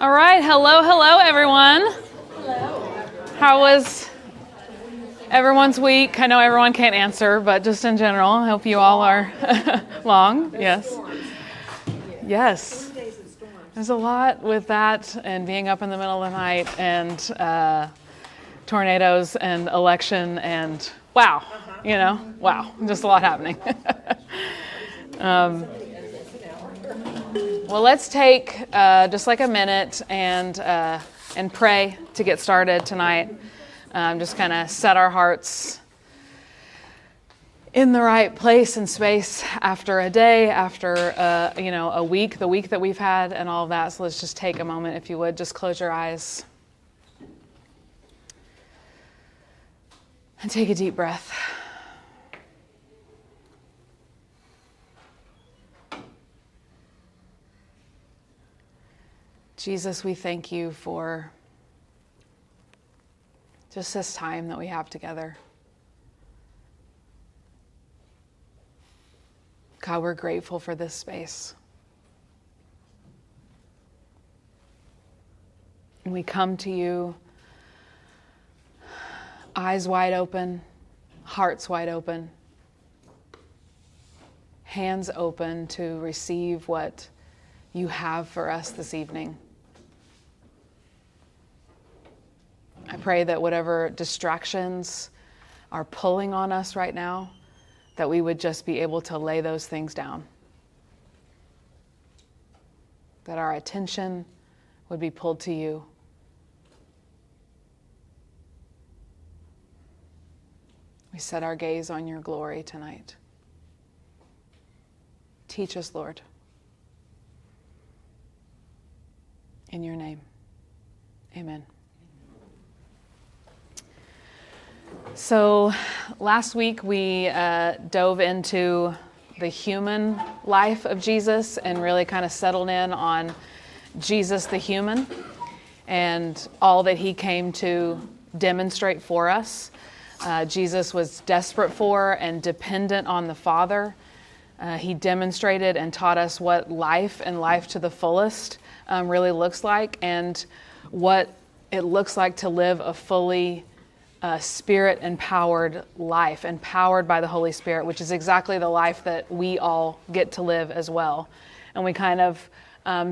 All right, hello, everyone. Hello. How was everyone's week? I know everyone can't answer, but just in general, I hope you all are long. Yes. Yes. There's a lot with that and being up in the middle of the night and tornadoes and election and wow, just a lot happening. Well, let's take just like a minute and pray to get started tonight. Just kind of set our hearts in the right place and space after a day, after a week, the week that we've had, and all of that. So let's just take a moment, if you would, just close your eyes and take a deep breath. Jesus, we thank you for just this time that we have together. God, we're grateful for this space. And we come to you, eyes wide open, hearts wide open, hands open to receive what you have for us this evening. I pray that whatever distractions are pulling on us right now, that we would just be able to lay those things down. That our attention would be pulled to you. We set our gaze on your glory tonight. Teach us, Lord. In your name, amen. So last week we dove into the human life of Jesus and really kind of settled in on Jesus the human and all that he came to demonstrate for us. Jesus was desperate for and dependent on the Father. He demonstrated and taught us what life and life to the fullest really looks like and what it looks like to live a fully Spirit-empowered life, empowered by the Holy Spirit, which is exactly the life that we all get to live as well. And we kind of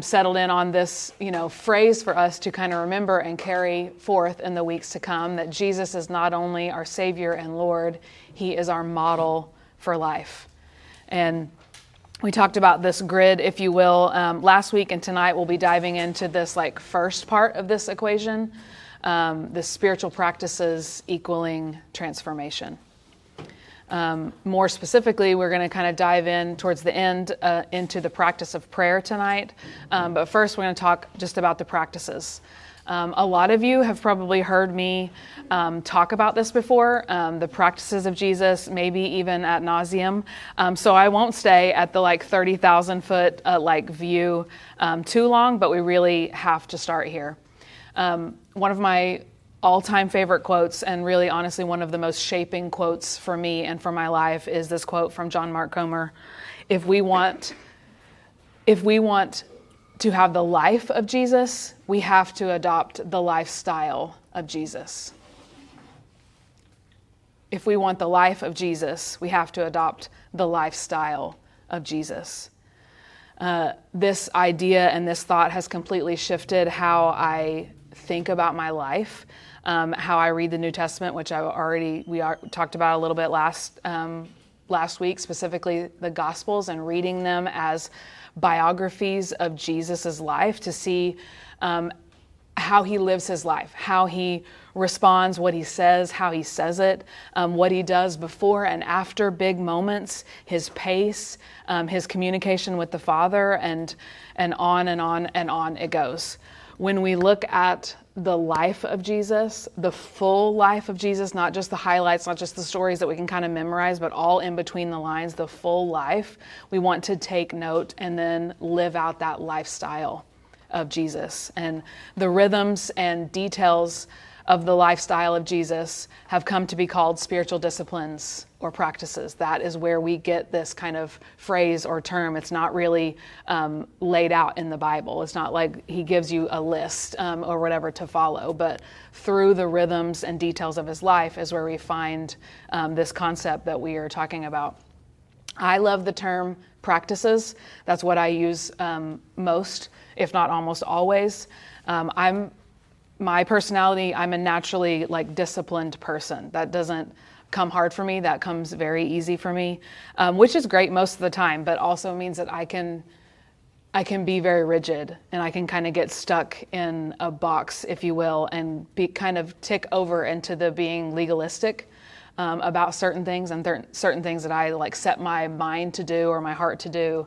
settled in on this, phrase for us to kind of remember and carry forth in the weeks to come, that Jesus is not only our Savior and Lord, he is our model for life. And we talked about this grid, if you will, last week, and tonight we'll be diving into this first part of this equation, the spiritual practices equaling transformation. More specifically, we're going to kind of dive in towards the end into the practice of prayer tonight. But first, we're going to talk just about the practices. A lot of you have probably heard me talk about this before, the practices of Jesus, maybe even ad nauseum. So I won't stay at the 30,000 foot view too long, but we really have to start here. One of my all-time favorite quotes, and really honestly one of the most shaping quotes for me and for my life, is this quote from John Mark Comer. If we want to have the life of Jesus, we have to adopt the lifestyle of Jesus. If we want the life of Jesus, we have to adopt the lifestyle of Jesus. This idea and this thought has completely shifted how I think about my life, how I read the New Testament, which we talked about a little bit last week, specifically the Gospels, and reading them as biographies of Jesus's life to see how he lives his life, how he responds, what he says, how he says it, what he does before and after big moments, his pace, his communication with the Father, and on and on and on it goes. When we look at the life of Jesus, the full life of Jesus, not just the highlights, not just the stories that we can kind of memorize, but all in between the lines, the full life, we want to take note and then live out that lifestyle of Jesus. And the rhythms and details of the lifestyle of Jesus have come to be called spiritual disciplines or practices. That is where we get this kind of phrase or term. It's not really laid out in the Bible. It's not like he gives you a list or whatever to follow, but through the rhythms and details of his life is where we find this concept that we are talking about. I love the term practices. That's what I use most, if not almost always. My personality, I'm a naturally disciplined person. That doesn't come hard for me. That comes very easy for me, which is great most of the time, but also means that I can be very rigid and I can kind of get stuck in a box, if you will, and be kind of tick over into the being legalistic about certain things and certain things that I set my mind to do or my heart to do.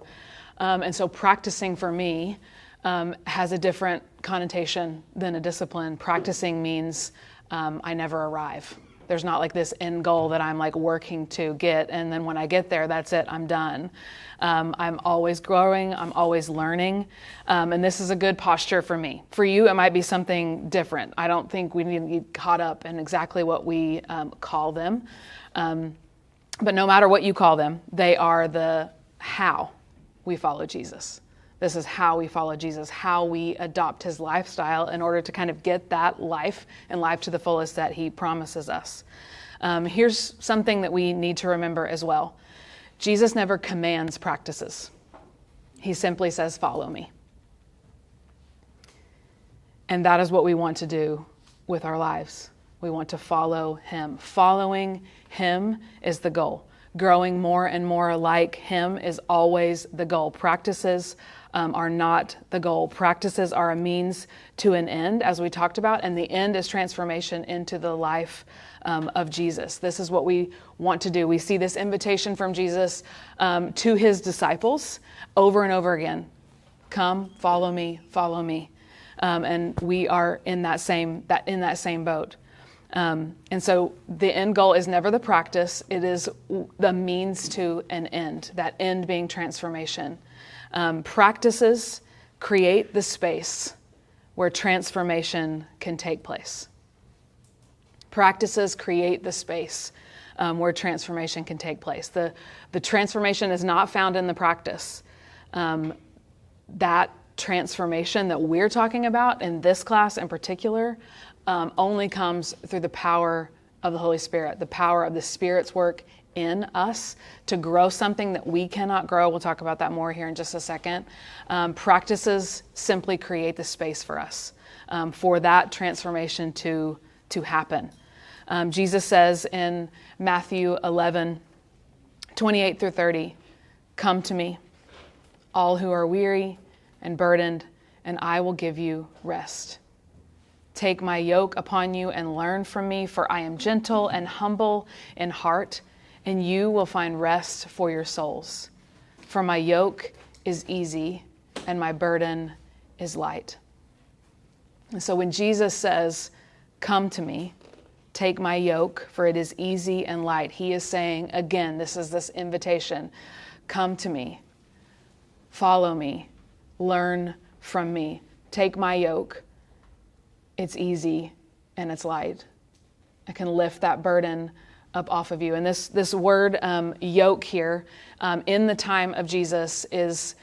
And so practicing for me has a different connotation than a discipline. Practicing means I never arrive. There's not this end goal that I'm working to get, and then when I get there, that's it, I'm done. I'm always growing, I'm always learning, and this is a good posture for me. For you, it might be something different. I don't think we need to get caught up in exactly what we call them, but no matter what you call them, they are the how we follow Jesus. This is how we follow Jesus, how we adopt his lifestyle in order to kind of get that life and life to the fullest that he promises us. Here's something that we need to remember as well. Jesus never commands practices. He simply says, follow me. And that is what we want to do with our lives. We want to follow him. Following him is the goal. Growing more and more like him is always the goal. Practices are not the goal. Practices are a means to an end, as we talked about, and the end is transformation into the life of Jesus. This is what we want to do. We see this invitation from Jesus to his disciples over and over again. Come, follow me, follow me. And we are in that same boat. And so the end goal is never the practice. It is the means to an end, that end being transformation. Practices create the space where transformation can take place. Practices create the space where transformation can take place. The transformation is not found in the practice. That transformation that we're talking about in this class in particular only comes through the power of the Holy Spirit, the power of the Spirit's work in us to grow something that we cannot grow. We'll talk about that more here in just a second. Practices simply create the space for us for that transformation to happen. Jesus says in Matthew 11:28-30, "Come to me, all who are weary and burdened, and I will give you rest. Take my yoke upon you and learn from me, for I am gentle and humble in heart, and you will find rest for your souls. For my yoke is easy and my burden is light." And so when Jesus says, "Come to me, take my yoke, for it is easy and light," he is saying, again, this is this invitation, come to me, follow me, learn from me, take my yoke. It's easy and it's light. I can lift that burden up off of you. And this word yoke here in the time of Jesus it's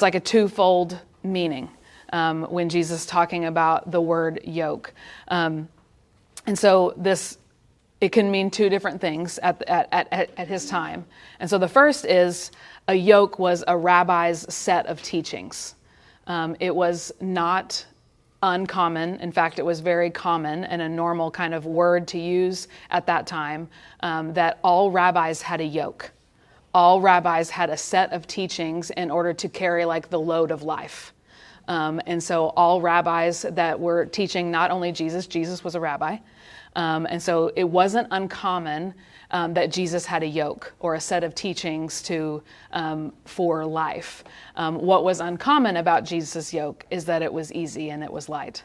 like a twofold meaning when Jesus is talking about the word yoke. And so it can mean two different things at his time. And so the first is a yoke was a rabbi's set of teachings. It was not uncommon. In fact, it was very common and a normal kind of word to use at that time that all rabbis had a yoke. All rabbis had a set of teachings in order to carry the load of life. And so all rabbis that were teaching not only Jesus was a rabbi. And so it wasn't uncommon that Jesus had a yoke or a set of teachings for life. What was uncommon about Jesus' yoke is that it was easy and it was light.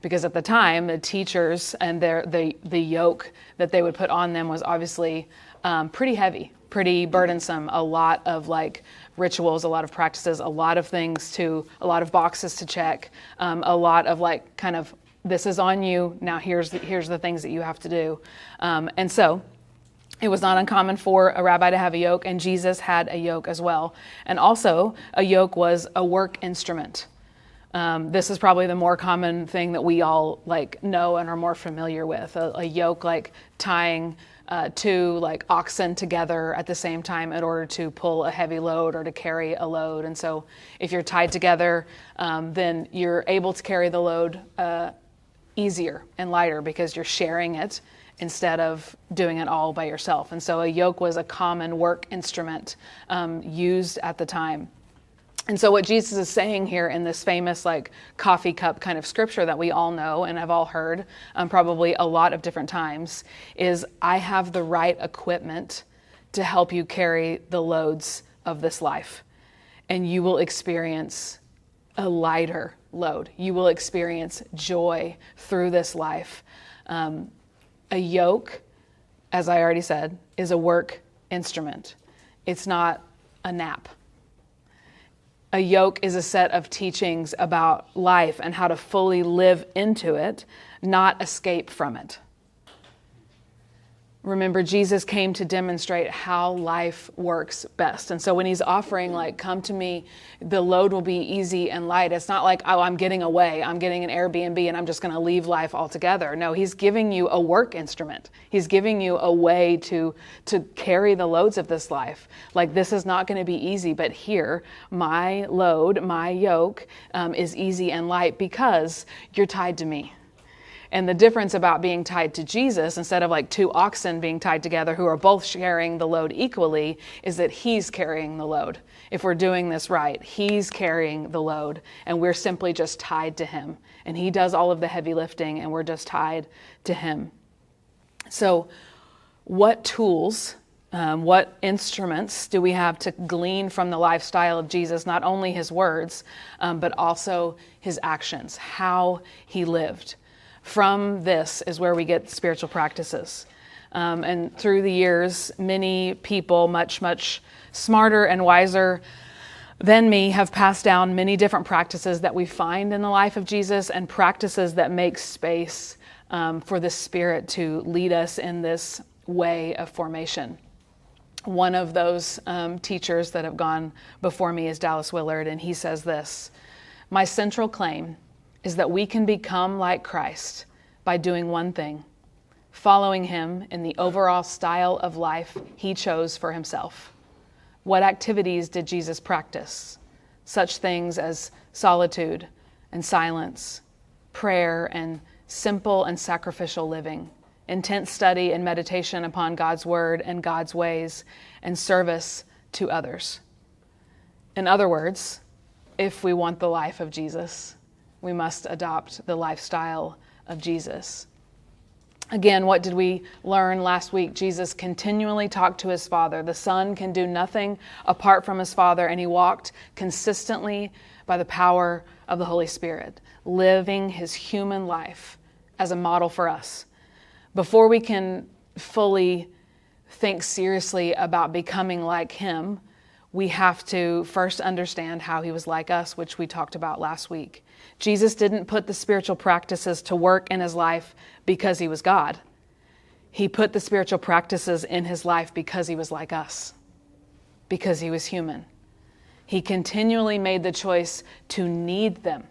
Because at the time, the teachers and the yoke that they would put on them was obviously pretty heavy, pretty burdensome, a lot of rituals, a lot of practices, a lot of things a lot of boxes to check, a lot of kind of this is on you. Now here's the things that you have to do. And so it was not uncommon for a rabbi to have a yoke, and Jesus had a yoke as well. And also, a yoke was a work instrument. This is probably the more common thing that we all know and are more familiar with. A yoke, like tying two oxen together at the same time in order to pull a heavy load or to carry a load. And so, if you're tied together, then you're able to carry the load easier and lighter because you're sharing it instead of doing it all by yourself. And so a yoke was a common work instrument used at the time. And so what Jesus is saying here in this famous coffee cup kind of scripture that we all know and have all heard probably a lot of different times is, I have the right equipment to help you carry the loads of this life. And you will experience a lighter load. You will experience joy through this life. A yoke, as I already said, is a work instrument. It's not a nap. A yoke is a set of teachings about life and how to fully live into it, not escape from it. Remember, Jesus came to demonstrate how life works best. And so when he's offering, come to me, the load will be easy and light. It's not like, oh, I'm getting away. I'm getting an Airbnb and I'm just going to leave life altogether. No, he's giving you a work instrument. He's giving you a way to carry the loads of this life. This is not going to be easy, but here, my load, my yoke is easy and light because you're tied to me. And the difference about being tied to Jesus, instead of two oxen being tied together who are both sharing the load equally, is that he's carrying the load. If we're doing this right, he's carrying the load, and we're simply just tied to him. And he does all of the heavy lifting, and we're just tied to him. So what tools, what instruments do we have to glean from the lifestyle of Jesus, not only his words, but also his actions, how he lived? From this is where we get spiritual practices. And through the years, many people much, much smarter and wiser than me have passed down many different practices that we find in the life of Jesus, and practices that make space for the Spirit to lead us in this way of formation. One of those teachers that have gone before me is Dallas Willard, and he says this: "My central claim is that we can become like Christ by doing one thing: following him in the overall style of life he chose for himself." What activities did Jesus practice? Such things as solitude and silence, prayer and simple and sacrificial living, intense study and meditation upon God's word and God's ways, and service to others. In other words, if we want the life of Jesus, we must adopt the lifestyle of Jesus. Again, what did we learn last week? Jesus continually talked to his Father. The Son can do nothing apart from his Father, and he walked consistently by the power of the Holy Spirit, living his human life as a model for us. Before we can fully think seriously about becoming like him, we have to first understand how he was like us, which we talked about last week. Jesus didn't put the spiritual practices to work in his life because he was God. He put the spiritual practices in his life because he was like us, because he was human. He continually made the choice to need them.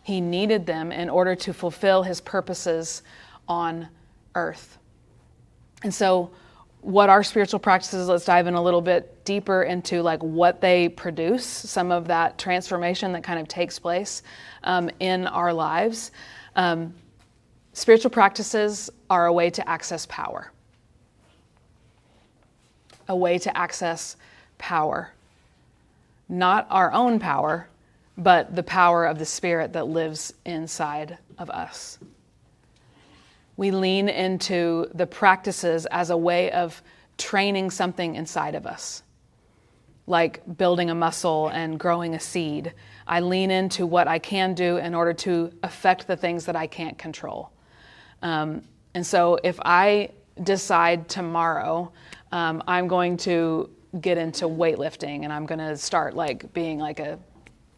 He needed them in order to fulfill his purposes on earth. And so what are spiritual practices? Let's dive in a little bit deeper into what they produce, some of that transformation that kind of takes place in our lives. Spiritual practices are a way to access power. A way to access power. Not our own power, but the power of the Spirit that lives inside of us. We lean into the practices as a way of training something inside of us, like building a muscle and growing a seed. I lean into what I can do in order to affect the things that I can't control. And so if I decide tomorrow I'm going to get into weightlifting and I'm going to start being a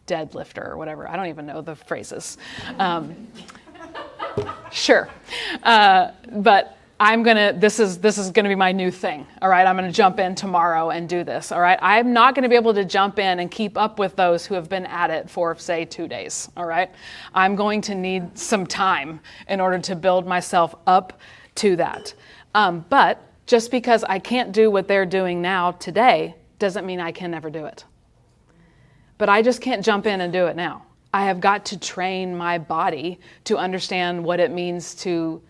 deadlifter or whatever. I don't even know the phrases. Sure. But this is gonna be my new thing, all right? I'm gonna jump in tomorrow and do this, all right? I'm not gonna be able to jump in and keep up with those who have been at it for, say, 2 days, all right? I'm going to need some time in order to build myself up to that. But just because I can't do what they're doing now today doesn't mean I can never do it. But I just can't jump in and do it now. I have got to train my body to understand what it means to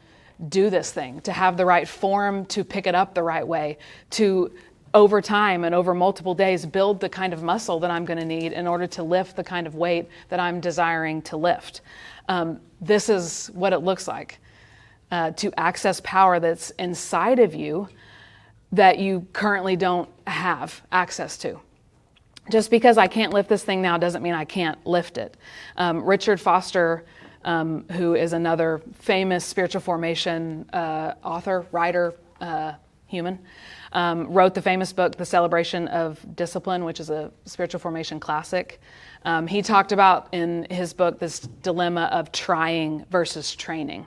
do this thing, to have the right form, to pick it up the right way, to over time and over multiple days build the kind of muscle that I'm going to need in order to lift the kind of weight that I'm desiring to lift. This is what it looks like to access power that's inside of you that you currently don't have access to. Just because I can't lift this thing now doesn't mean I can't lift it. Richard Foster, who is another famous spiritual formation author, writer, human, wrote the famous book, The Celebration of Discipline, which is a spiritual formation classic. He talked about in his book this dilemma of trying versus training.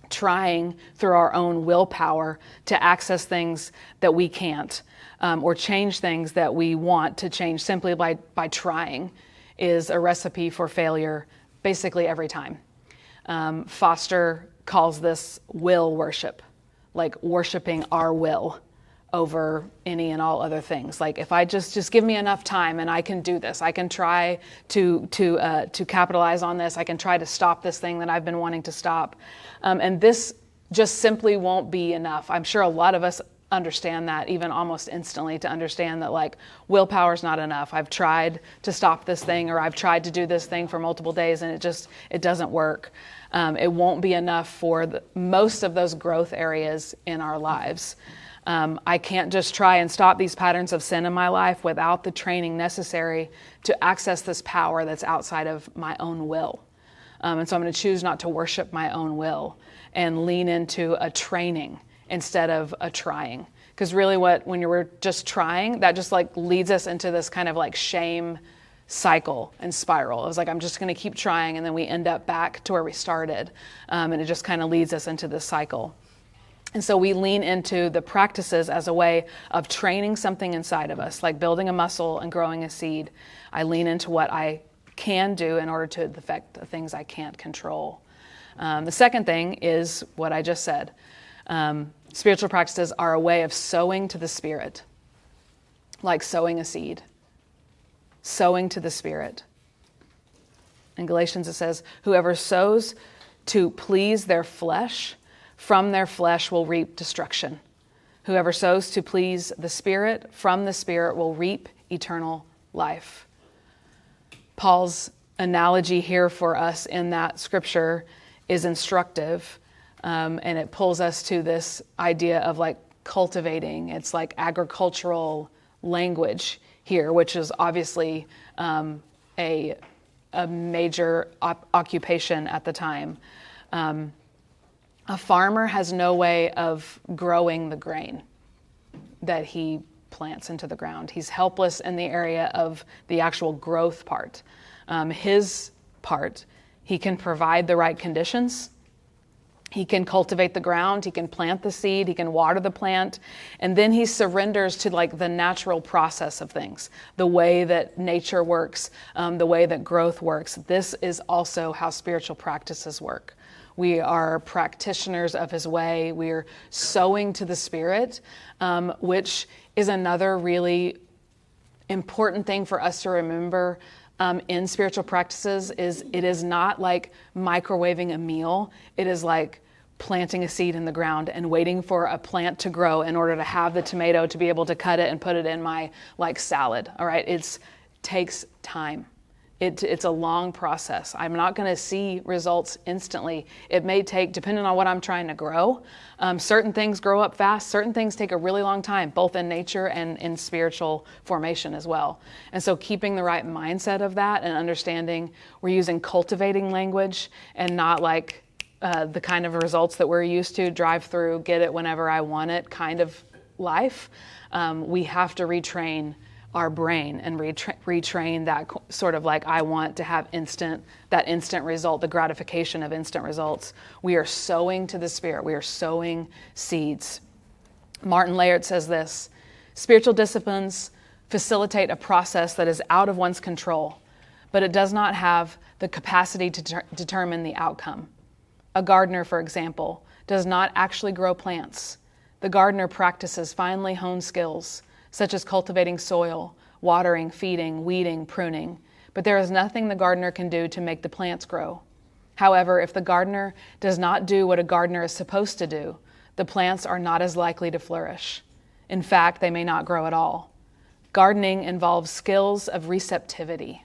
Trying through our own willpower to access things that we can't, or change things that we want to change simply by trying is a recipe for failure basically every time. Foster calls this will worship, like worshiping our will over any and all other things. Like if I just give me enough time and I can do this, I can try to capitalize on this, I can try to stop this thing that I've been wanting to stop. And this just simply won't be enough. I'm sure a lot of us understand that even almost instantly, to understand that like willpower's not enough. I've tried to stop this thing, or I've tried to do this thing for multiple days and it doesn't work. It won't be enough for most of those growth areas in our lives. I can't just try and stop these patterns of sin in my life without the training necessary to access this power that's outside of my own will. And so I'm going to choose not to worship my own will and lean into a training instead of a trying. Because really when you're just trying, that just like leads us into this kind of like shame cycle and spiral. It was like, I'm just going to keep trying, and then we end up back to where we started. And it just kind of leads us into this cycle. And so we lean into the practices as a way of training something inside of us, like building a muscle and growing a seed. I lean into what I can do in order to affect the things I can't control. The second thing is what I just said. Spiritual practices are a way of sowing to the Spirit, like sowing a seed. Sowing to the Spirit. In Galatians it says, whoever sows to please their flesh, from their flesh will reap destruction. Whoever sows to please the Spirit, from the Spirit will reap eternal life. Paul's analogy here for us in that scripture is instructive, and it pulls us to this idea of like cultivating. It's like agricultural language here, which is obviously a major occupation at the time. A farmer has no way of growing the grain that he plants into the ground. He's helpless in the area of the actual growth part. His part, he can provide the right conditions. He can cultivate the ground, he can plant the seed, he can water the plant, and then he surrenders to like the natural process of things, the way that nature works, the way that growth works. This is also how spiritual practices work. We are practitioners of his way. We're sowing to the Spirit, which is another really important thing for us to remember in spiritual practices. Is it is not like microwaving a meal. It is like planting a seed in the ground and waiting for a plant to grow in order to have the tomato to be able to cut it and put it in my like salad. All right, it takes time. It's a long process. I'm not going to see results instantly. It may take, depending on what I'm trying to grow, certain things grow up fast. Certain things take a really long time, both in nature and in spiritual formation as well. And so keeping the right mindset of that and understanding we're using cultivating language and not like the kind of results that we're used to, drive through, get it whenever I want it kind of life. We have to retrain our brain and retrain that sort of like, I want to have that instant result, the gratification of instant results. We are sowing to the Spirit. We are sowing seeds. Martin Laird says this: spiritual disciplines facilitate a process that is out of one's control, but it does not have the capacity to determine the outcome. A gardener, for example, does not actually grow plants. The gardener practices finely honed skills, such as cultivating soil, watering, feeding, weeding, pruning, but there is nothing the gardener can do to make the plants grow. However, if the gardener does not do what a gardener is supposed to do, the plants are not as likely to flourish. In fact, they may not grow at all. Gardening involves skills of receptivity.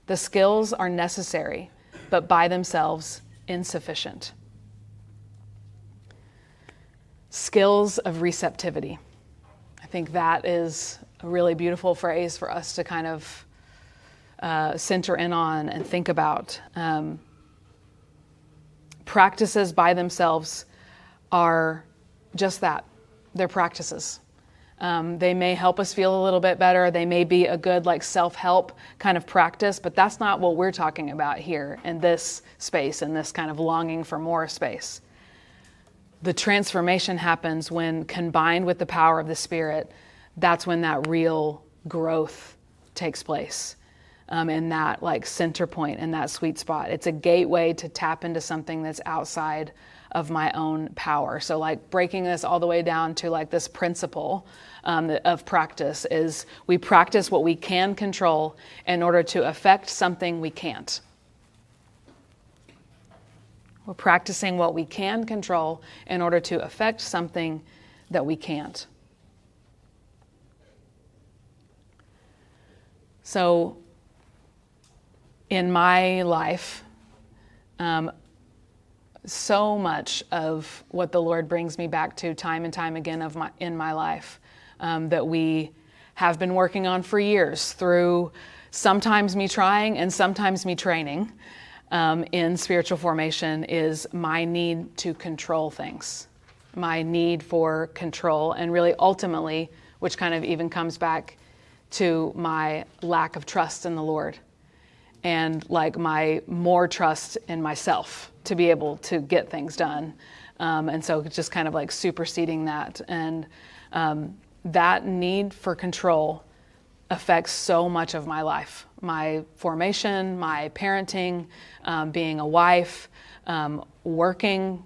The skills are necessary, but by themselves insufficient. Skills of receptivity. I think that is a really beautiful phrase for us to kind of center in on and think about. Practices by themselves are just that. They're practices. They may help us feel a little bit better. They may be a good like self-help kind of practice, but that's not what we're talking about here in this space, in this kind of longing for more space. The transformation happens when combined with the power of the Spirit. That's when that real growth takes place, in that like center point, in that sweet spot. It's a gateway to tap into something that's outside of my own power. So like breaking this all the way down to like this principle of practice is we practice what we can control in order to affect something we can't. We're practicing what we can control in order to affect something that we can't. So in my life, so much of what the Lord brings me back to time and time again in my life that we have been working on for years through sometimes me trying and sometimes me training in spiritual formation is my need to control things, my need for control, and really ultimately, which kind of even comes back to my lack of trust in the Lord and like my more trust in myself to be able to get things done. And so just kind of like superseding that. And that need for control affects so much of my life, my formation, my parenting, being a wife, working.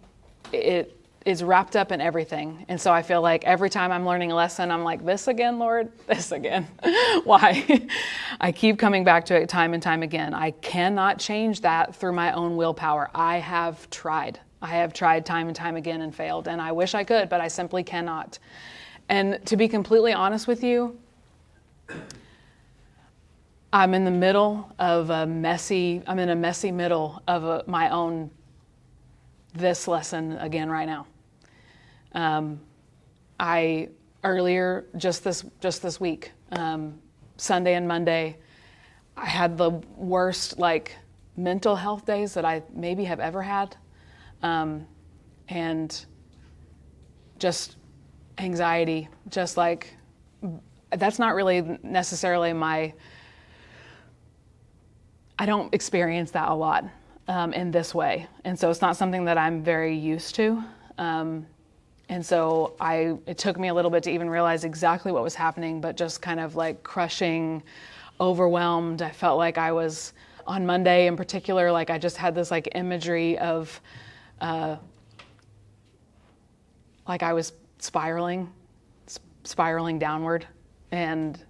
It is wrapped up in everything. And so I feel like every time I'm learning a lesson, I'm like, this again, Lord, this again. Why? I keep coming back to it time and time again. I cannot change that through my own willpower. I have tried. I have tried time and time again and failed. And I wish I could, but I simply cannot. And to be completely honest with you, I'm in a messy middle of my own this lesson again right now. I earlier just this week, Sunday and Monday, I had the worst like mental health days that I maybe have ever had, and just anxiety. Just like that's not really necessarily I don't experience that a lot in this way. And so it's not something that I'm very used to. And so it took me a little bit to even realize exactly what was happening, but just kind of like crushing, overwhelmed. I felt like I was, on Monday in particular, like I just had this like imagery of like I was spiraling downward. And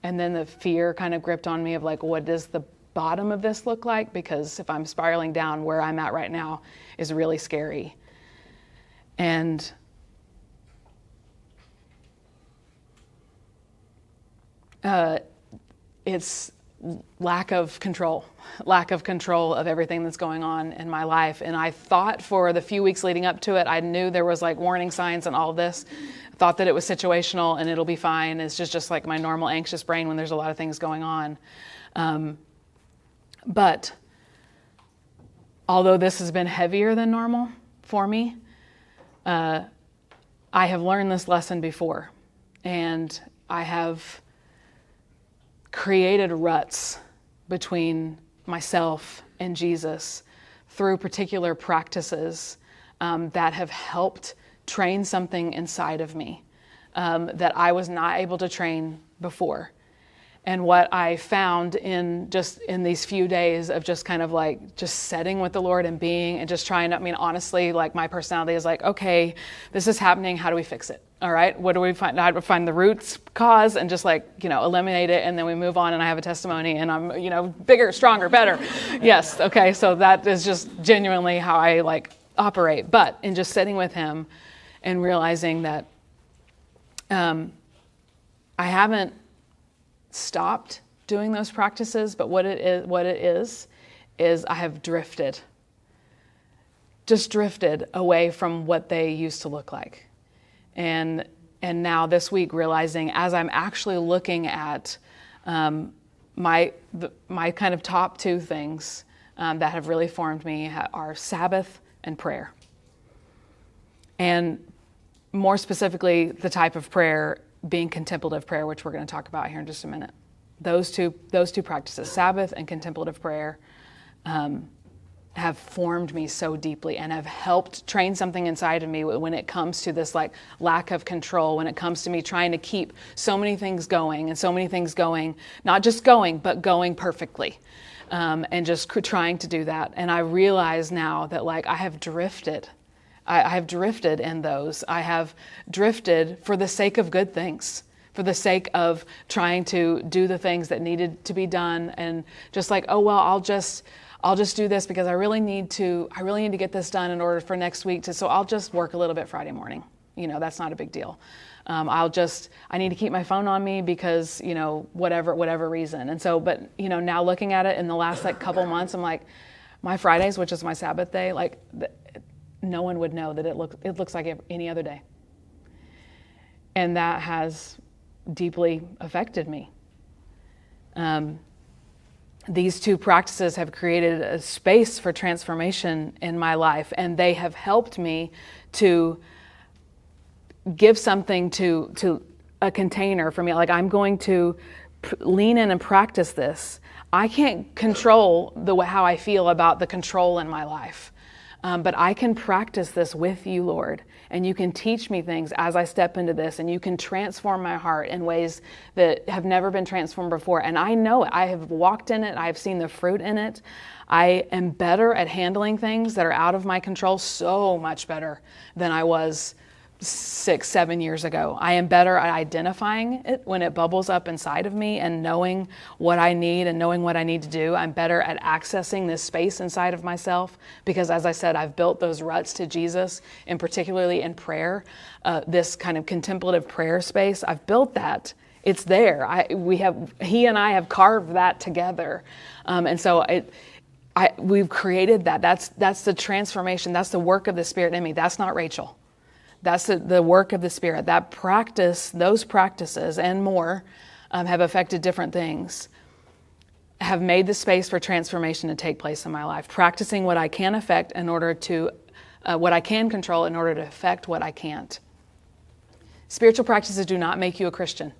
then the fear kind of gripped on me of like, what does the bottom of this look like? Because if I'm spiraling down, where I'm at right now is really scary. And it's lack of control of everything that's going on in my life. And I thought for the few weeks leading up to it, I knew there was like warning signs and all of this. I thought that it was situational and it'll be fine. It's just like my normal anxious brain when there's a lot of things going on. But although this has been heavier than normal for me, I have learned this lesson before, and I have created ruts between myself and Jesus through particular practices that have helped train something inside of me that I was not able to train before. And what I found in these few days of just kind of like just sitting with the Lord and being and just trying to, I mean, honestly, like my personality is like, okay, this is happening. How do we fix it? All right. What do we find? How do we find the roots cause and just like, eliminate it. And then we move on and I have a testimony and I'm, bigger, stronger, better. Yes. Okay. So that is just genuinely how I like operate. But in just sitting with him and realizing that I haven't stopped doing those practices, but what it is I have drifted away from what they used to look like. And now this week realizing as I'm actually looking at my kind of top two things that have really formed me are Sabbath and prayer. And more specifically, the type of prayer being contemplative prayer, which we're going to talk about here in just a minute. Those two practices, Sabbath and contemplative prayer, have formed me so deeply and have helped train something inside of me when it comes to this like lack of control, when it comes to me trying to keep so many things going and so many things going, not just going, but going perfectly, and just trying to do that. And I realize now that like I have drifted. I have drifted in those. I have drifted for the sake of good things, for the sake of trying to do the things that needed to be done, and just like, oh well, I'll just do this because I really need to get this done in order for next week so I'll just work a little bit Friday morning. That's not a big deal. I need to keep my phone on me because, whatever reason. And so, but, now looking at it in the last like couple months, I'm like, my Fridays, which is my Sabbath day, like no one would know that it looks like any other day. And that has deeply affected me. These two practices have created a space for transformation in my life, and they have helped me to give something to a container for me. Like I'm going to lean in and practice this. I can't control how I feel about the control in my life. But I can practice this with you, Lord, and you can teach me things as I step into this, and you can transform my heart in ways that have never been transformed before. And I know it. I have walked in it. I've seen the fruit in it. I am better at handling things that are out of my control, so much better than I was 6-7 years ago. I am better at identifying it when it bubbles up inside of me and knowing what I need and knowing what I need to do. I'm better at accessing this space inside of myself because, as I said, I've built those ruts to Jesus, and particularly in prayer, this kind of contemplative prayer space. I've built that. It's there. He and I have carved that together, and so we've created that. That's the transformation. That's the work of the Spirit in me. That's not Rachel. That's the work of the Spirit. Those practices and more have affected different things, have made the space for transformation to take place in my life. Practicing what I can affect what I can control in order to affect what I can't. Spiritual practices do not make you a Christian.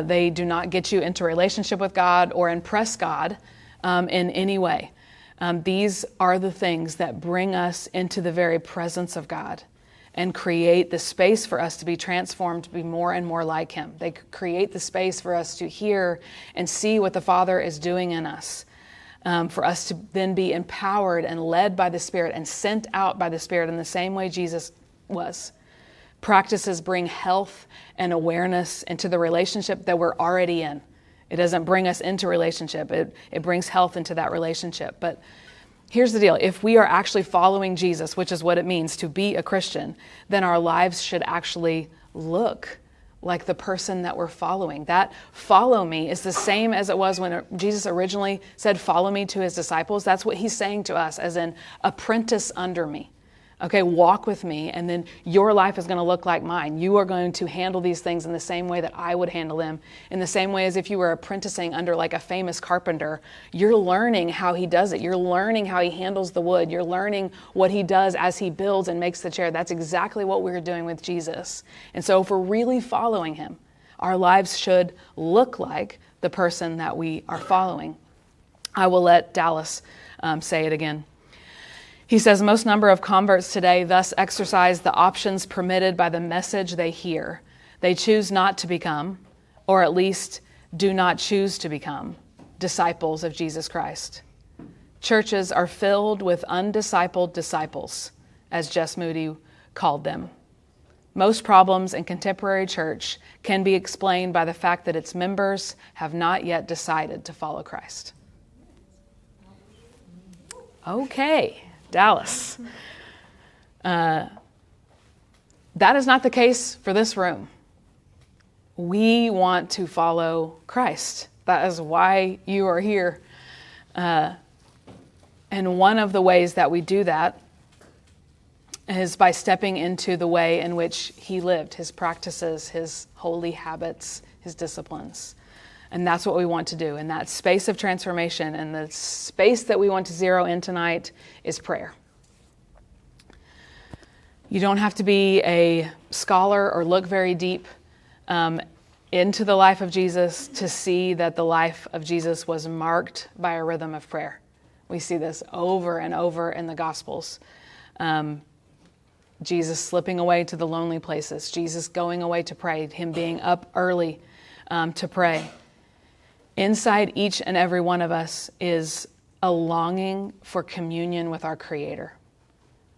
They do not get you into a relationship with God or impress God in any way. These are the things that bring us into the very presence of God and create the space for us to be transformed, to be more and more like Him. They create the space for us to hear and see what the Father is doing in us, for us to then be empowered and led by the Spirit and sent out by the Spirit in the same way Jesus was. Practices bring health and awareness into the relationship that we're already in. It doesn't bring us into relationship. It brings health into that relationship. But here's the deal. If we are actually following Jesus, which is what it means to be a Christian, then our lives should actually look like the person that we're following. That follow me is the same as it was when Jesus originally said, follow me to his disciples. That's what he's saying to us, as in apprentice under me. Okay, walk with me, and then your life is going to look like mine. You are going to handle these things in the same way that I would handle them, in the same way as if you were apprenticing under like a famous carpenter. You're learning how he does it. You're learning how he handles the wood. You're learning what he does as he builds and makes the chair. That's exactly what we're doing with Jesus. And so if we're really following him, Our lives should look like the person that we are following. I will let Dallas say it again. He says, most number of converts today thus exercise the options permitted by the message they hear. They choose not to become, or at least do not choose to become, disciples of Jesus Christ. Churches are filled with undiscipled disciples, as Jess Moody called them. Most problems in contemporary church can be explained by the fact that its members have not yet decided to follow Christ. Okay, Dallas. That is not the case for this room. We want to follow Christ. That is why you are here. And one of the ways that we do that is by stepping into the way in which he lived, his practices, his holy habits, his disciplines. And that's what we want to do. And that space of transformation and the space that we want to zero in tonight is prayer. You don't have to be a scholar or look very deep into the life of Jesus to see that the life of Jesus was marked by a rhythm of prayer. We see this over and over in the Gospels. Jesus slipping away to the lonely places, Jesus going away to pray, him being up early to pray. Inside each and every one of us is a longing for communion with our Creator.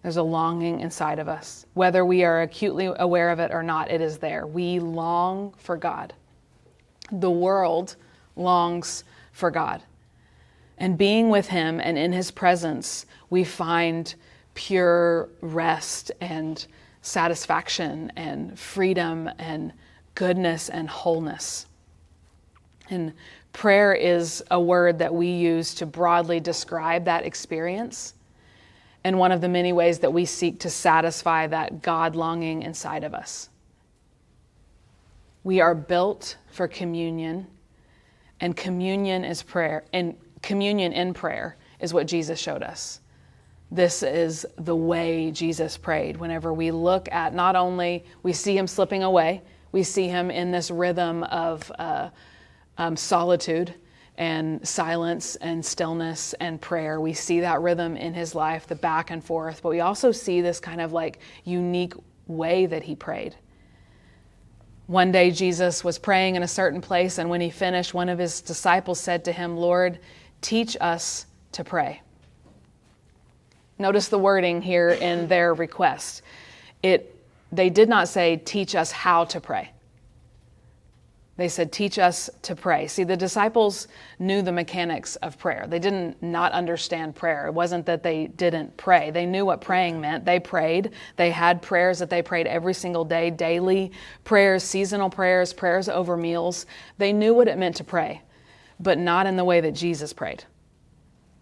There's a longing inside of us. Whether we are acutely aware of it or not, it is there. We long for God. The world longs for God. And being with him and in his presence, we find pure rest and satisfaction and freedom and goodness and wholeness. And prayer is a word that we use to broadly describe that experience, and one of the many ways that we seek to satisfy that God longing inside of us. We are built for communion, and communion is prayer, and communion in prayer is what Jesus showed us. This is the way Jesus prayed. Whenever we look at, not only we see him slipping away, we see him in this rhythm of solitude and silence and stillness and prayer. We see that rhythm in his life, the back and forth, but we also see this kind of like unique way that he prayed. One day Jesus was praying in a certain place, and when he finished, one of his disciples said to him, "Lord, teach us to pray." Notice the wording here in their request. They did not say, "Teach us how to pray." They said, "Teach us to pray." See, the disciples knew the mechanics of prayer. They didn't not understand prayer. It wasn't that they didn't pray. They knew what praying meant. They prayed. They had prayers that they prayed every single day, daily prayers, seasonal prayers, prayers over meals. They knew what it meant to pray, but not in the way that Jesus prayed.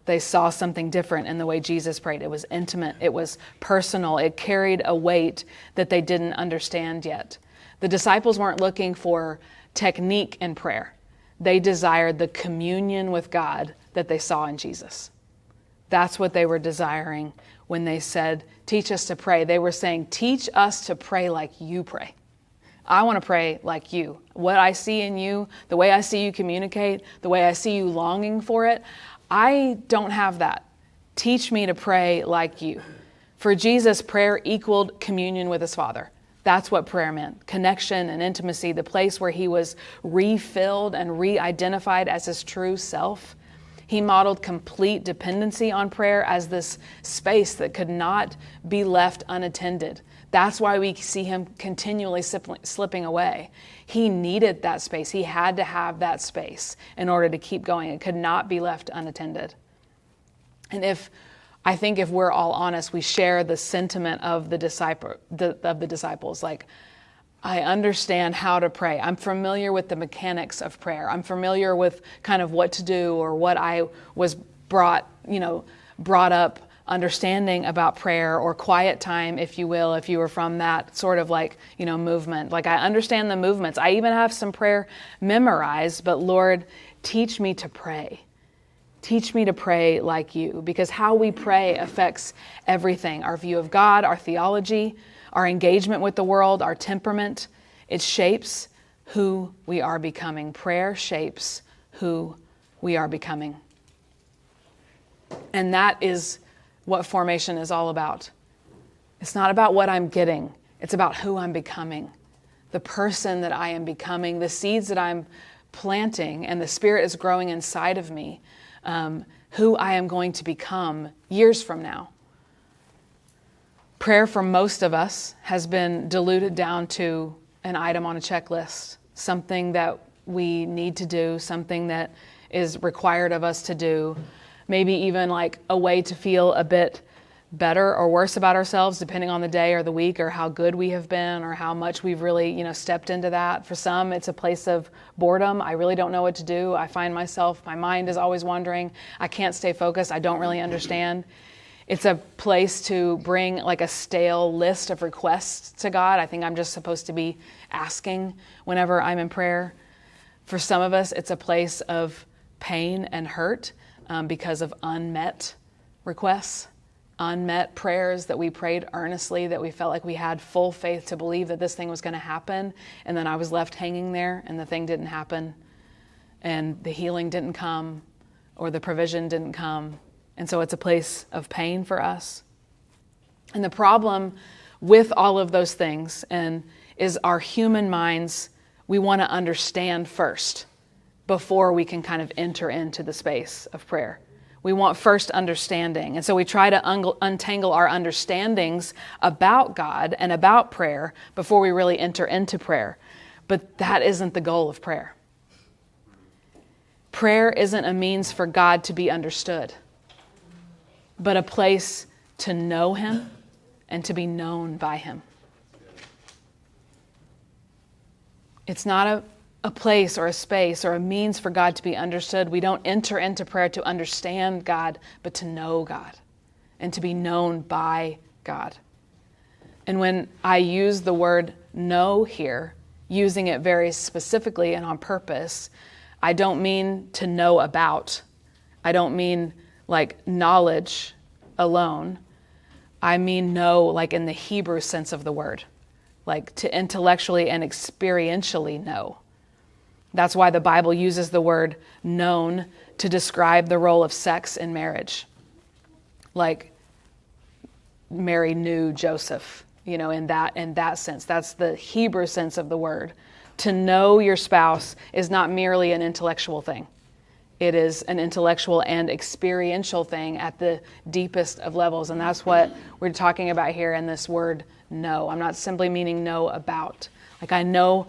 They saw something different in the way Jesus prayed. It was intimate. It was personal. It carried a weight that they didn't understand yet. The disciples weren't looking for technique in prayer. They desired the communion with God that they saw in Jesus. That's what they were desiring when they said, "Teach us to pray." They were saying, "Teach us to pray like you pray. I want to pray like you. What I see in you, the way I see you communicate, the way I see you longing for it, I don't have that. Teach me to pray like you." For Jesus, prayer equaled communion with his Father. That's what prayer meant. Connection and intimacy, the place where he was refilled and re-identified as his true self. He modeled complete dependency on prayer as this space that could not be left unattended. That's why we see him continually slipping away. He needed that space. He had to have that space in order to keep going. It could not be left unattended. And I think if we're all honest, we share the sentiment of the disciples. Like, I understand how to pray. I'm familiar with the mechanics of prayer. I'm familiar with kind of what to do, or what I was brought up understanding about prayer, or quiet time, if you will, if you were from that sort of movement. Like, I understand the movements. I even have some prayer memorized, but Lord, teach me to pray. Teach me to pray like you, because how we pray affects everything. Our view of God, our theology, our engagement with the world, our temperament. It shapes who we are becoming. Prayer shapes who we are becoming. And that is what formation is all about. It's not about what I'm getting. It's about who I'm becoming, the person that I am becoming, the seeds that I'm planting, and the Spirit is growing inside of me, who I am going to become years from now. Prayer for most of us has been diluted down to an item on a checklist, something that we need to do, something that is required of us to do, maybe even like a way to feel a bit better or worse about ourselves, depending on the day or the week or how good we have been or how much we've really, stepped into that. For some, it's a place of boredom. I really don't know what to do. I find myself, my mind is always wandering. I can't stay focused. I don't really understand. It's a place to bring like a stale list of requests to God. I think I'm just supposed to be asking whenever I'm in prayer. For some of us, it's a place of pain and hurt because of unmet requests. Unmet prayers that we prayed earnestly, that we felt like we had full faith to believe that this thing was going to happen, and then I was left hanging there and the thing didn't happen, and the healing didn't come, or the provision didn't come. And so it's a place of pain for us. And the problem with all of those things is our human minds, we want to understand first before we can kind of enter into the space of prayer. We want first understanding. And so we try to untangle our understandings about God and about prayer before we really enter into prayer. But that isn't the goal of prayer. Prayer isn't a means for God to be understood, but a place to know Him and to be known by Him. It's not a place or a space or a means for God to be understood. We don't enter into prayer to understand God, but to know God and to be known by God. And when I use the word know here, using it very specifically and on purpose, I don't mean to know about. I don't mean like knowledge alone. I mean know like in the Hebrew sense of the word, like to intellectually and experientially know. That's why the Bible uses the word known to describe the role of sex in marriage. Like Mary knew Joseph, in that sense. That's the Hebrew sense of the word. To know your spouse is not merely an intellectual thing. It is an intellectual and experiential thing at the deepest of levels. And that's what we're talking about here in this word know. I'm not simply meaning know about. Like I know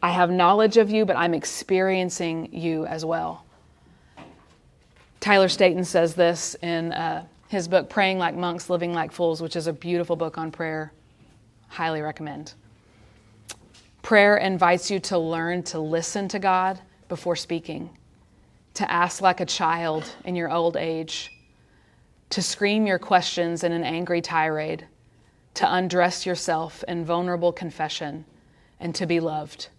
I have knowledge of you, but I'm experiencing you as well. Tyler Staton says this in his book, Praying Like Monks, Living Like Fools, which is a beautiful book on prayer. Highly recommend. Prayer invites you to learn to listen to God before speaking, to ask like a child in your old age, to scream your questions in an angry tirade, to undress yourself in vulnerable confession, and to be loved.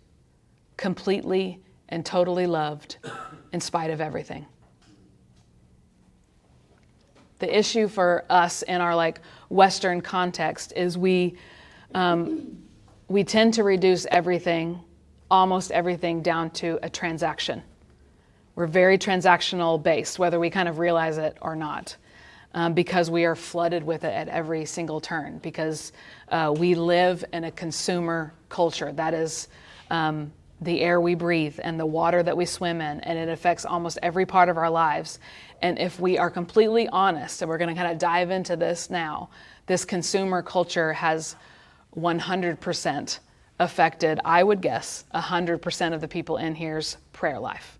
Completely and totally loved in spite of everything. The issue for us in our like Western context is we tend to reduce everything, almost everything, down to a transaction. We're very transactional based, whether we kind of realize it or not, because we are flooded with it at every single turn, because we live in a consumer culture. That is the air we breathe and the water that we swim in, and it affects almost every part of our lives. And if we are completely honest, and we're going to kind of dive into this now, this consumer culture has 100% affected, I would guess, 100% of the people in here's prayer life.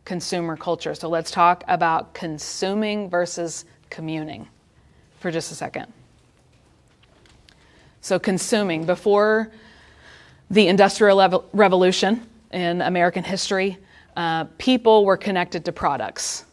Consumer culture. So let's talk about consuming versus communing for just a second. So consuming, before the Industrial Revolution in American history, people were connected to products.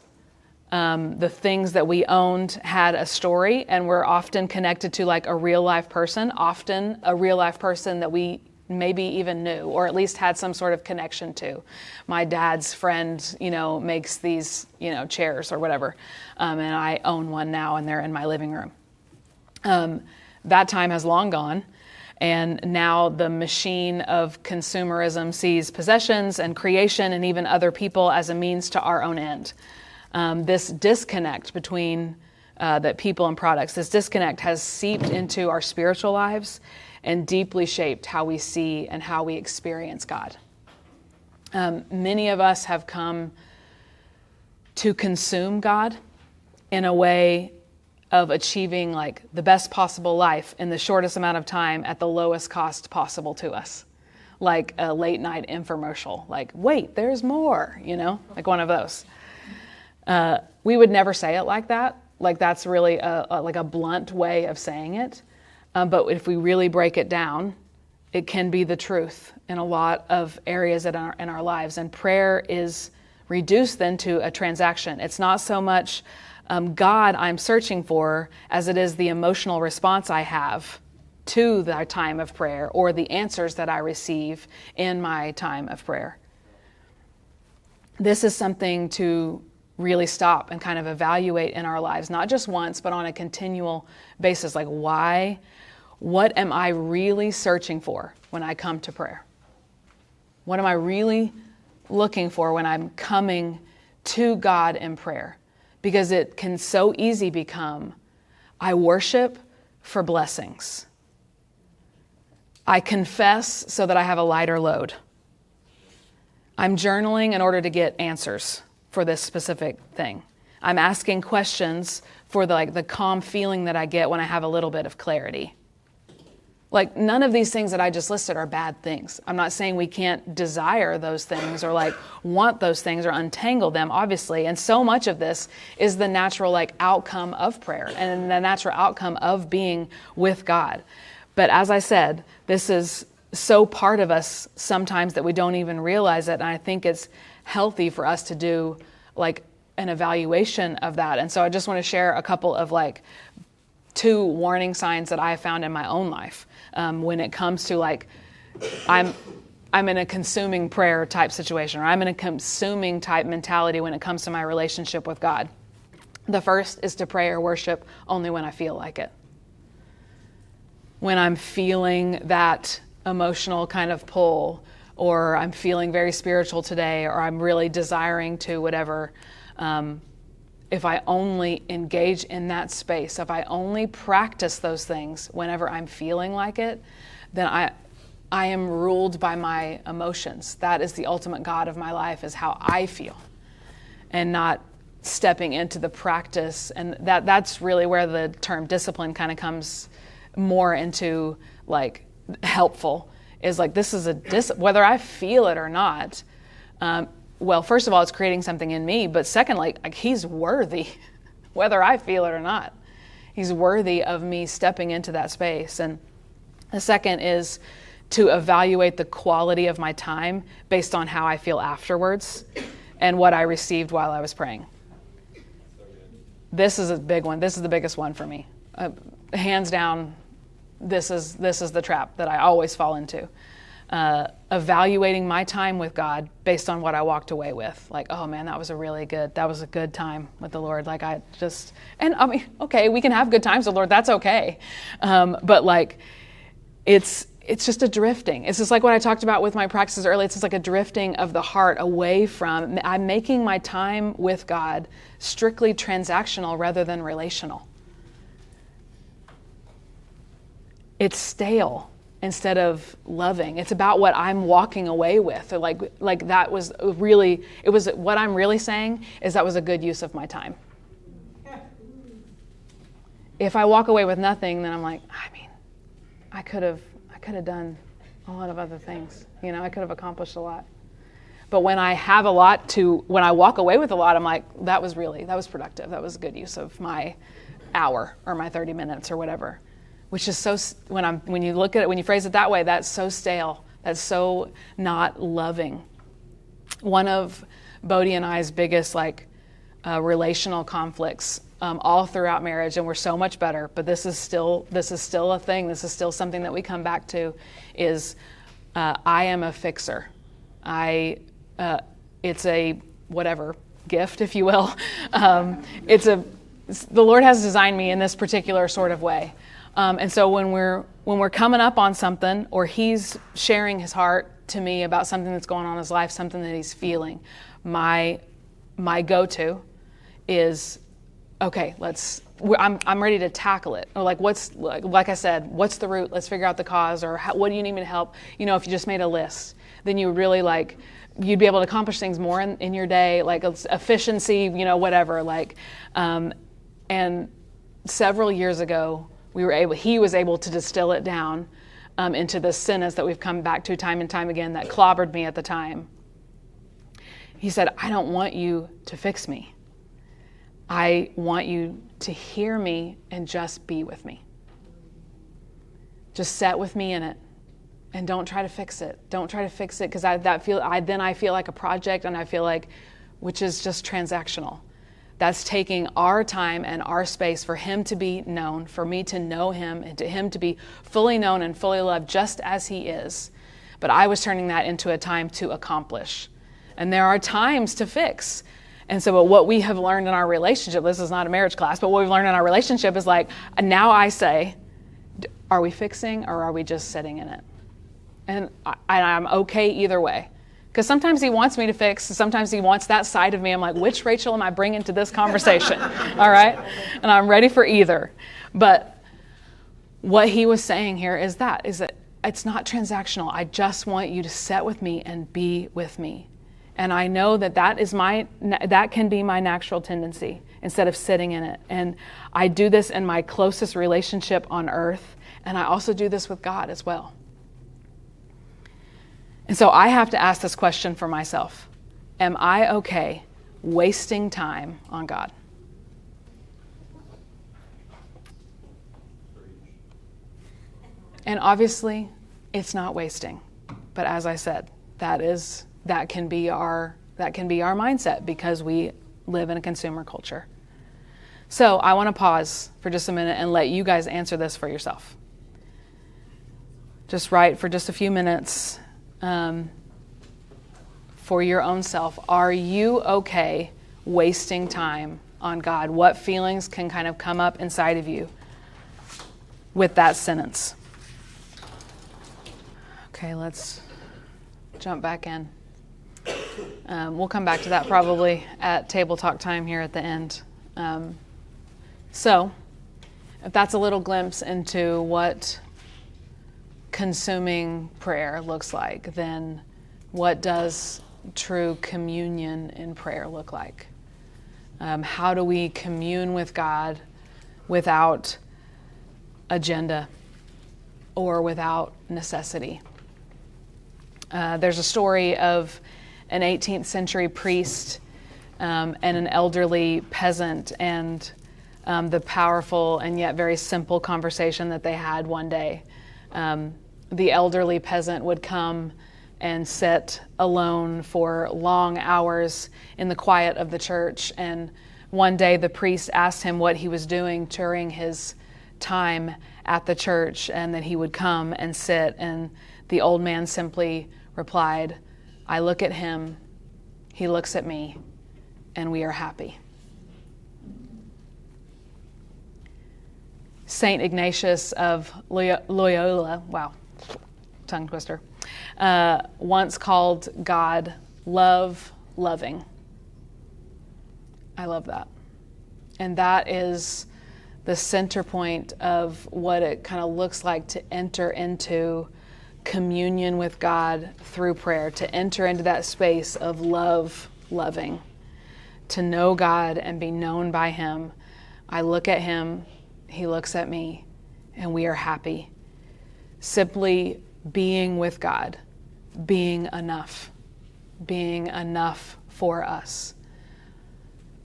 The things that we owned had a story and were often connected to like a real life person, often a real life person that we maybe even knew, or at least had some sort of connection to. My dad's friend, makes these, chairs or whatever, and I own one now and they're in my living room. That time has long gone. And now the machine of consumerism sees possessions and creation and even other people as a means to our own end. This disconnect between that people and products, this disconnect has seeped into our spiritual lives and deeply shaped how we see and how we experience God. Many of us have come to consume God in a way of achieving like the best possible life in the shortest amount of time at the lowest cost possible to us. Like a late night infomercial, like, wait, there's more, like one of those. We would never say it like that. Like that's really like a blunt way of saying it. But if we really break it down, it can be the truth in a lot of areas in our lives. And prayer is reduced then to a transaction. It's not so much God I'm searching for as it is the emotional response I have to the time of prayer or the answers that I receive in my time of prayer. This is something to really stop and kind of evaluate in our lives, not just once, but on a continual basis. Like, why? What am I really searching for when I come to prayer? What am I really looking for when I'm coming to God in prayer? Because it can so easy become, I worship for blessings. I confess so that I have a lighter load. I'm journaling in order to get answers for this specific thing. I'm asking questions for the calm feeling that I get when I have a little bit of clarity. Like, none of these things that I just listed are bad things. I'm not saying we can't desire those things or want those things or untangle them, obviously. And so much of this is the natural outcome of prayer and the natural outcome of being with God. But as I said, this is so part of us sometimes that we don't even realize it. And I think it's healthy for us to do an evaluation of that. And so I just want to share a couple of 2 warning signs that I have found in my own life when it comes to I'm in a consuming prayer type situation, or I'm in a consuming type mentality when it comes to my relationship with God. The first is to pray or worship only when I feel like it. When I'm feeling that emotional kind of pull, or I'm feeling very spiritual today, or I'm really desiring to whatever. If I only engage in that space, if I only practice those things whenever I'm feeling like it, then I am ruled by my emotions. That is the ultimate God of my life, is how I feel, and not stepping into the practice. And that's really where the term discipline kind of comes more into helpful, is this is whether I feel it or not. Well, first of all, it's creating something in me, but secondly, he's worthy, whether I feel it or not. He's worthy of me stepping into that space. And the second is to evaluate the quality of my time based on how I feel afterwards and what I received while I was praying. This is a big one. This is the biggest one for me. Hands down, this is the trap that I always fall into. Evaluating my time with God based on what I walked away with. Oh man, that was a good time with the Lord. Okay, we can have good times with the Lord, that's okay. But it's just a drifting. It's just like what I talked about with my practices earlier. It's just like a drifting of the heart away from, I'm making my time with God strictly transactional rather than relational. It's stale instead of loving. It's about what I'm walking away with. Or that was really, what I'm really saying is that was a good use of my time. If I walk away with nothing, then I'm I could have done a lot of other things. I could have accomplished a lot. But when I have a lot when I walk away with a lot, I'm that was productive. That was a good use of my hour or my 30 minutes or whatever. Which is so, when you look at it, when you phrase it that way, that's so stale. That's so not loving. One of Bodhi and I's biggest relational conflicts all throughout marriage, and we're so much better, but this is still a thing. This is still something that we come back to. Is I am a fixer. It's a whatever gift, if you will. It's a the Lord has designed me in this particular sort of way. And so when we're coming up on something, or He's sharing His heart to me about something that's going on in His life, something that He's feeling, my go-to is, okay, I'm ready to tackle it. Or like I said, what's the root? Let's figure out the cause. Or what do you need me to help? If you just made a list, then you would really you'd be able to accomplish things more in your day, like efficiency, whatever. And several years ago, he was able to distill it down into this sentence that we've come back to time and time again that clobbered me at the time. He said, I don't want you to fix me. I want you to hear me and just be with me. Just sit with me in it, and don't try to fix it. Don't try to fix it, because I feel like a project, and I feel like, which is just transactional. That's taking our time and our space for Him to be known, for me to know Him, and to Him to be fully known and fully loved just as He is. But I was turning that into a time to accomplish. And there are times to fix. And so what we have learned in our relationship, this is not a marriage class, but what we've learned in our relationship is now I say, are we fixing, or are we just sitting in it? And I'm okay either way. Because sometimes He wants me to fix, sometimes He wants that side of me. I'm like, which Rachel am I bringing to this conversation? All right? And I'm ready for either. But what He was saying here is that it's not transactional. I just want you to sit with me and be with me. And I know that can be my natural tendency instead of sitting in it. And I do this in my closest relationship on earth. And I also do this with God as well. And so I have to ask this question for myself. Am I okay wasting time on God? And obviously, it's not wasting. But as I said, that can be our mindset, because we live in a consumer culture. So I want to pause for just a minute and let you guys answer this for yourself. Just write for just a few minutes for your own self. Are you okay wasting time on God? What feelings can kind of come up inside of you with that sentence? Okay, let's jump back in. We'll come back to that probably at table talk time here at the end. So, if that's a little glimpse into what consuming prayer looks like, then what does true communion in prayer look like? How do we commune with God without agenda or without necessity? There's a story of an 18th century priest and an elderly peasant, and the powerful and yet very simple conversation that they had one day. The elderly peasant would come and sit alone for long hours in the quiet of the church. And one day the priest asked him what he was doing during his time at the church, and that he would come and sit. And the old man simply replied, I look at him, he looks at me, and we are happy. Saint Ignatius of Loyola, wow, tongue twister, once called God loving. I love that. And that is the center point of what it kind of looks like to enter into communion with God through prayer, to enter into that space of loving, to know God and be known by Him. I look at Him, He looks at me, and we are happy. Simply being with God, being enough for us.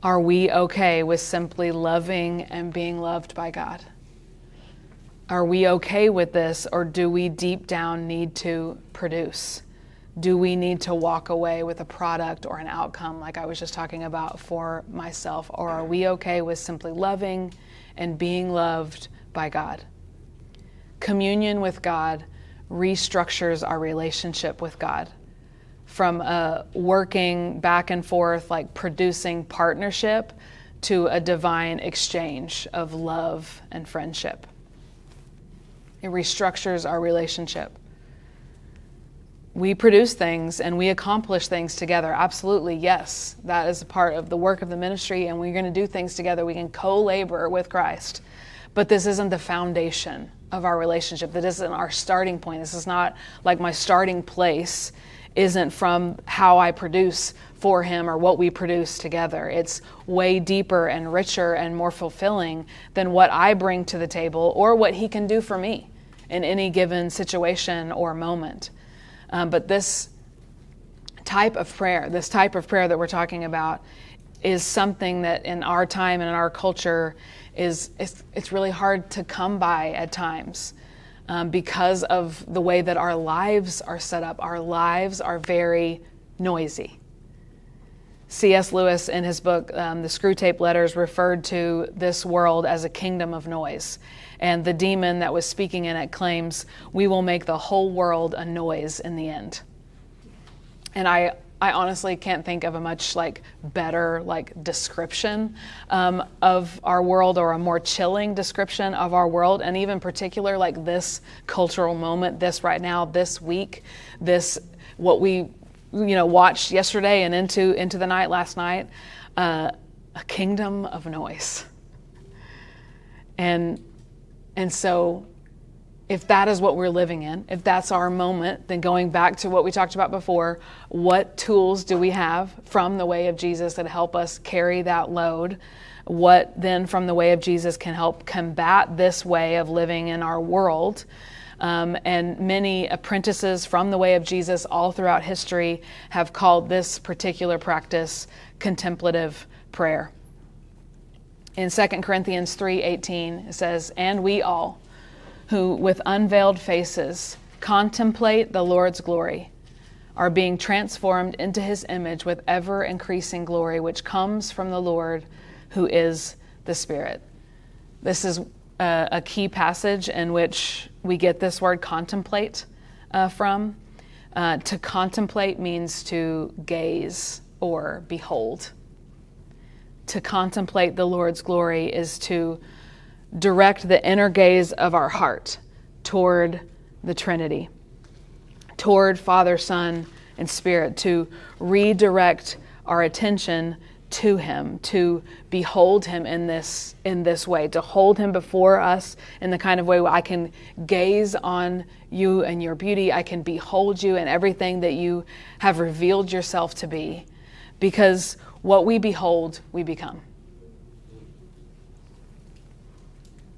Are we okay with simply loving and being loved by God? Are we okay with this, or do we deep down need to produce? Do we need to walk away with a product or an outcome like I was just talking about for myself? Or are we okay with simply loving and being loved by God? Communion with God restructures our relationship with God from a working back and forth, like producing partnership, to a divine exchange of love and friendship. It restructures our relationship. We produce things and we accomplish things together. Absolutely, yes. That is a part of the work of the ministry, and we're going to do things together. We can co-labor with Christ. But this isn't the foundation of our relationship. That isn't our starting point. This is not like my starting place isn't from how I produce for him or what we produce together. It's way deeper and richer and more fulfilling than what I bring to the table or what he can do for me in any given situation or moment. But this type of prayer that we're talking about is something that in our time and in our culture it's really hard to come by at times because of the way that our lives are set up. Our lives are very noisy. C.S. Lewis, in his book, The Screwtape Letters, referred to this world as a kingdom of noise. And the demon that was speaking in it claims, we will make the whole world a noise in the end. And I honestly can't think of a much better description of our world, or a more chilling description of our world, and even particular this cultural moment, this right now, this week, this what we watched yesterday and into the night last night, a kingdom of noise. And so if that is what we're living in, if that's our moment, then going back to what we talked about before, what tools do we have from the way of Jesus that help us carry that load? What then from the way of Jesus can help combat this way of living in our world? And many apprentices from the way of Jesus all throughout history have called this particular practice contemplative prayer. In 2 Corinthians 3:18, it says, "And we all, who with unveiled faces contemplate the Lord's glory, are being transformed into his image with ever-increasing glory, which comes from the Lord, who is the Spirit." This is a key passage in which we get this word contemplate from. To contemplate means to gaze or behold. To contemplate the Lord's glory is to direct the inner gaze of our heart toward the Trinity, toward Father, Son, and Spirit, to redirect our attention to him, to behold him in this way, to hold him before us in the kind of way where I can gaze on you and your beauty. I can behold you and everything that you have revealed yourself to be, because what we behold, we become.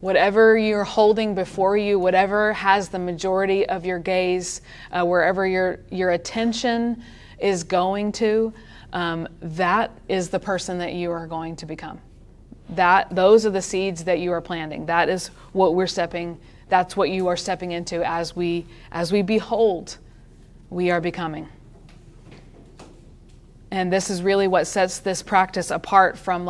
Whatever you're holding before you, whatever has the majority of your gaze, wherever your attention is going to, that is the person that you are going to become. Those are the seeds that you are planting. That is what that's what you are stepping into as we behold, we are becoming. And this is really what sets this practice apart from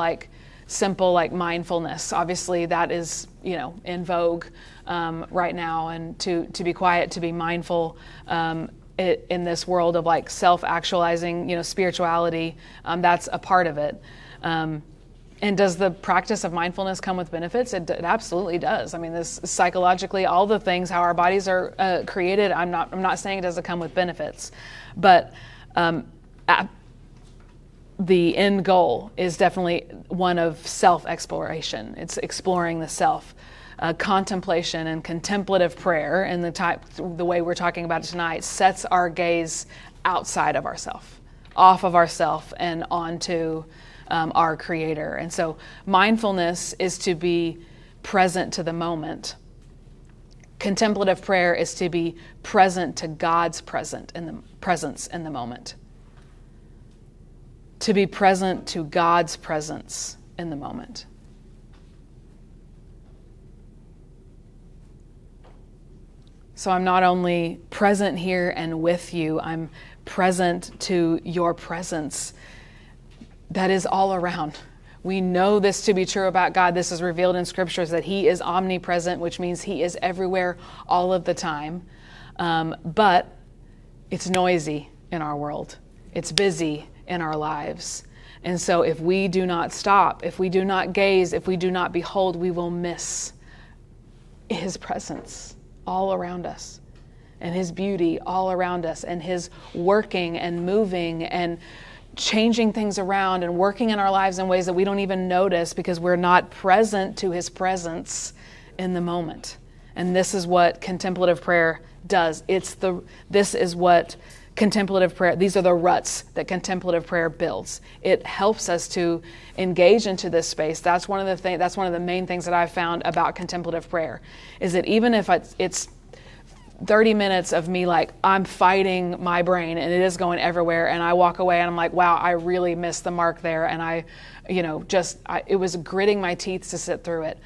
simple mindfulness. Obviously that is in vogue right now, and to be quiet, to be mindful in this world of self-actualizing spirituality, that's a part of it. And does the practice of mindfulness come with benefits? It absolutely does. I mean, this psychologically, all the things, how our bodies are created, I'm not saying it doesn't come with benefits, but the end goal is definitely one of self-exploration. It's exploring the self. Contemplation and contemplative prayer, and the way we're talking about it tonight, sets our gaze outside of ourself, off of ourself and onto our Creator. And so mindfulness is to be present to the moment. Contemplative prayer is to be present to God's presence in the moment. To be present to God's presence in the moment. So I'm not only present here and with you, I'm present to your presence that is all around. We know this to be true about God. This is revealed in scriptures, that he is omnipresent, which means he is everywhere all of the time. But it's noisy in our world. It's busy in our lives. And so if we do not stop, if we do not gaze, if we do not behold, we will miss his presence all around us, and his beauty all around us, and his working and moving and changing things around and working in our lives in ways that we don't even notice because we're not present to his presence in the moment. And this is what contemplative prayer does. This is what contemplative prayer, these are the ruts that contemplative prayer builds. It helps us to engage into this space. That's one of the main things that I've found about contemplative prayer, is that even if it's 30 minutes of me like I'm fighting my brain and it is going everywhere, and I walk away and I'm like, wow, I really missed the mark there, and it was gritting my teeth to sit through it.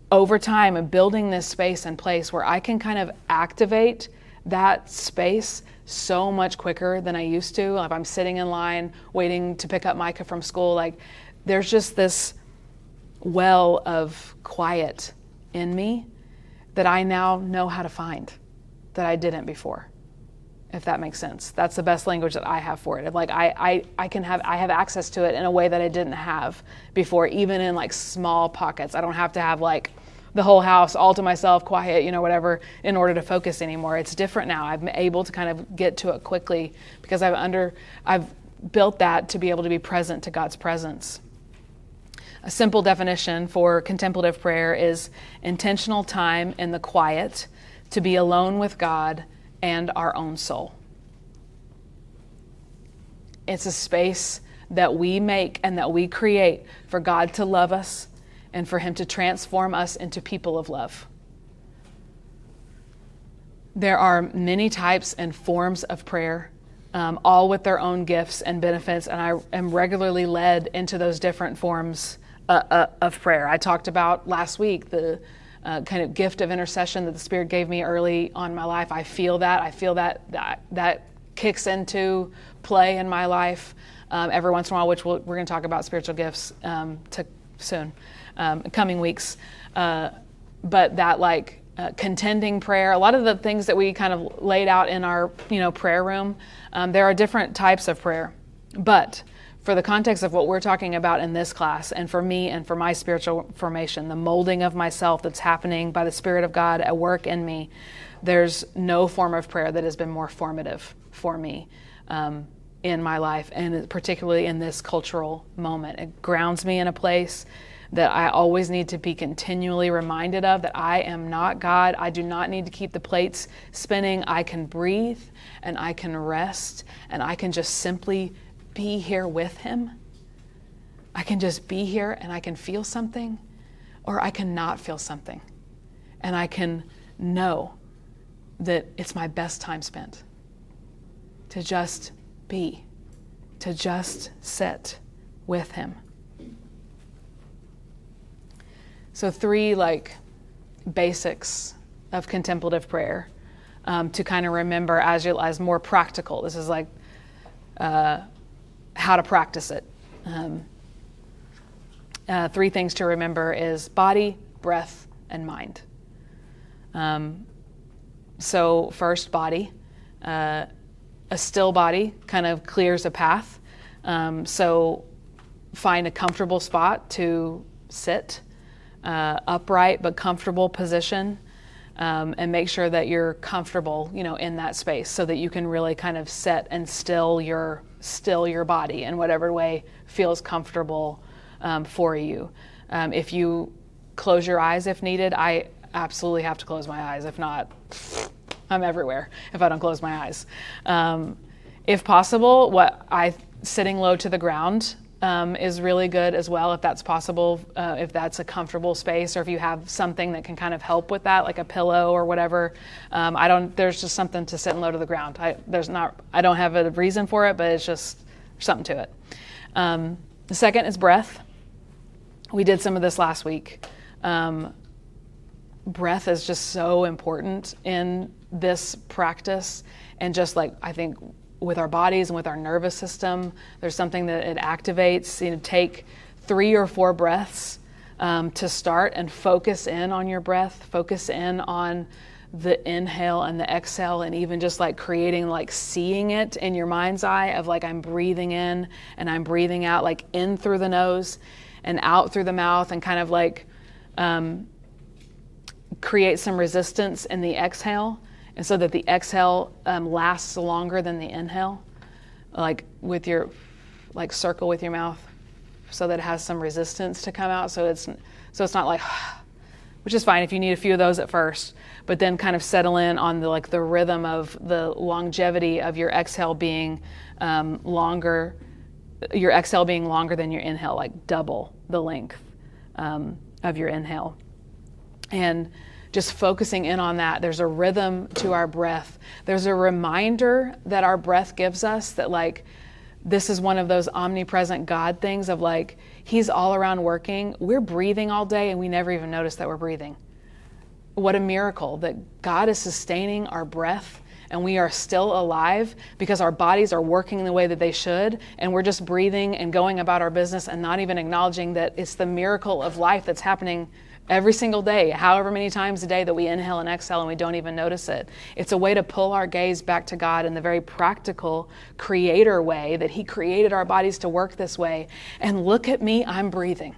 Over time, and building this space and place where I can kind of activate that space so much quicker than I used to. Like, if I'm sitting in line waiting to pick up Micah from school, like there's just this well of quiet in me that I now know how to find that I didn't before, if that makes sense. That's the best language that I have for it. Like I have access to it in a way that I didn't have before, even in like small pockets. I don't have to have like the whole house all to myself, quiet, whatever, in order to focus anymore. It's different now. I'm able to kind of get to it quickly because I've built that to be able to be present to God's presence. A simple definition for contemplative prayer is intentional time in the quiet to be alone with God and our own soul. It's a space that we make and that we create for God to love us and for him to transform us into people of love. There are many types and forms of prayer, all with their own gifts and benefits, and I am regularly led into those different forms of prayer. I talked about last week the kind of gift of intercession that the Spirit gave me early on in my life. I feel that kicks into play in my life every once in a while, which we're going to talk about spiritual gifts soon, coming weeks. But that contending prayer, a lot of the things that we kind of laid out in our prayer room, there are different types of prayer. But for the context of what we're talking about in this class, and for me and for my spiritual formation, the molding of myself that's happening by the Spirit of God at work in me, there's no form of prayer that has been more formative for me in my life, and particularly in this cultural moment. It grounds me in a place that I always need to be continually reminded of, that I am not God. I do not need to keep the plates spinning. I can breathe and I can rest and I can just simply be here with him. I can just be here and I can feel something, or I can not feel something. And I can know that it's my best time spent to just be, to just sit with him. So 3 basics of contemplative prayer to kind of remember as more practical. This is how to practice it. 3 things to remember is body, breath, and mind. So first, body. A still body kind of clears a path. So find a comfortable spot to sit, upright but comfortable position, and make sure that you're comfortable, in that space, so that you can really kind of set and still your body in whatever way feels comfortable for you. If you close your eyes if needed, I absolutely have to close my eyes. If not, I'm everywhere if I don't close my eyes. If possible, sitting low to the ground is really good as well, if that's possible, if that's a comfortable space, or if you have something that can kind of help with that, like a pillow or whatever. There's just something to sitting low to the ground. I don't have a reason for it, but it's just something to it. The second is breath. We did some of this last week. Breath is just so important in this practice, and just I think with our bodies and with our nervous system, there's something that it activates. Take 3 or 4 breaths to start and focus in on your breath, focus in on the inhale and the exhale, and even just like creating, like seeing it in your mind's eye of like I'm breathing in and I'm breathing out, like in through the nose and out through the mouth, and kind of like create some resistance in the exhale, and so that the exhale lasts longer than the inhale, like with your like circle with your mouth so that it has some resistance to come out, so it's not like, which is fine if you need a few of those at first, but then kind of settle in on the like the rhythm of the longevity of your exhale being longer, your exhale being longer than your inhale, like double the length of your inhale. And just focusing in on that, there's a rhythm to our breath. There's a reminder that our breath gives us that like, this is one of those omnipresent God things of like, he's all around working. We're breathing all day and we never even notice that we're breathing. What a miracle that God is sustaining our breath and we are still alive because our bodies are working the way that they should, and we're just breathing and going about our business and not even acknowledging that it's the miracle of life that's happening every single day, however many times a day that we inhale and exhale and we don't even notice it. It's a way to pull our gaze back to God in the very practical creator way that he created our bodies to work this way. And look at me, I'm breathing.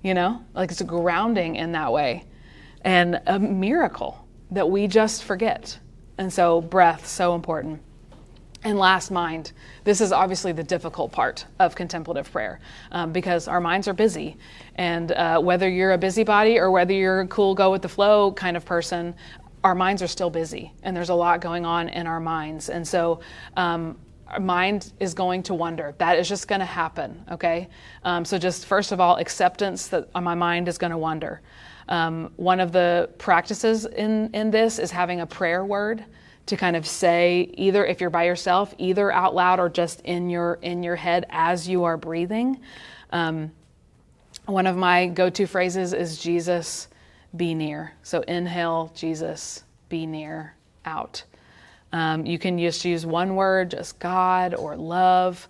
You know, like it's a grounding in that way, and a miracle that we just forget. And so breath, so important. And last, mind. This is obviously the difficult part of contemplative prayer because our minds are busy. And whether you're a busybody or whether you're a cool, go with the flow kind of person, our minds are still busy. And there's a lot going on in our minds. And so our mind is going to wander. That is just going to happen, okay? So just first of all, acceptance that my mind is going to wander. One of the practices in this is having a prayer word to kind of say, either if you're by yourself, either out loud or just in your head as you are breathing. One of my go-to phrases is Jesus, be near. So inhale, Jesus, be near, out. You can just use one word, just God or love.